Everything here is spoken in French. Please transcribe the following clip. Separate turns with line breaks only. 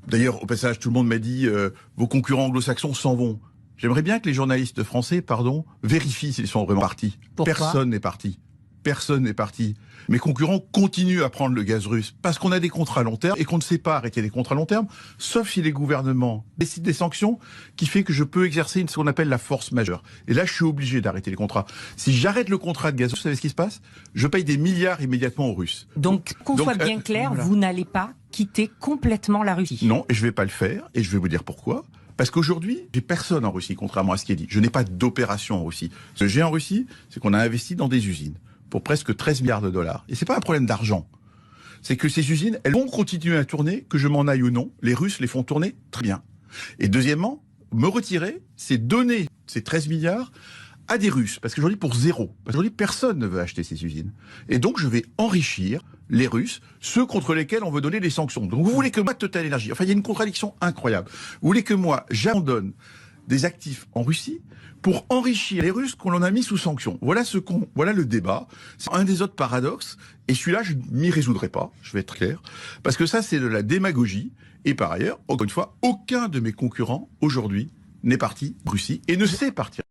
D'ailleurs, au passage, tout le monde m'a dit vos concurrents anglo-saxons s'en vont. J'aimerais bien que les journalistes français, vérifient s'ils sont vraiment partis.
Pourquoi ?
Personne n'est parti. Personne n'est parti. Mes concurrents continuent à prendre le gaz russe parce qu'on a des contrats à long terme et qu'on ne sait pas arrêter les contrats à long terme, sauf si les gouvernements décident des sanctions qui fait que je peux exercer ce qu'on appelle la force majeure. Et là, je suis obligé d'arrêter les contrats. Si j'arrête le contrat de gaz russe, vous savez ce qui se passe ? Je paye des milliards immédiatement aux Russes.
Donc, qu'on soit bien clair,
voilà.
Vous n'allez pas quitter complètement la Russie.
Non, et je vais pas le faire, et je vais vous dire pourquoi. Parce qu'aujourd'hui, j'ai personne en Russie, contrairement à ce qui est dit. Je n'ai pas d'opération en Russie. Ce que j'ai en Russie, c'est qu'on a investi dans des usines pour presque 13 milliards de dollars. Et c'est pas un problème d'argent. C'est que ces usines, elles vont continuer à tourner, que je m'en aille ou non. Les Russes les font tourner très bien. Et deuxièmement, me retirer, c'est donner ces 13 milliards à des Russes. Parce qu'aujourd'hui, pour zéro. Parce qu'aujourd'hui, personne ne veut acheter ces usines. Et donc, je vais enrichir les Russes, ceux contre lesquels on veut donner des sanctions. Donc, vous voulez que moi, Total Energy, enfin, il y a une contradiction incroyable. Vous voulez que moi, j'abandonne des actifs en Russie pour enrichir les Russes qu'on en a mis sous sanctions. Voilà le débat. C'est un des autres paradoxes. Et celui-là, je m'y résoudrai pas. Je vais être clair. Parce que ça, c'est de la démagogie. Et par ailleurs, encore une fois, aucun de mes concurrents, aujourd'hui, n'est parti de Russie et ne sait partir.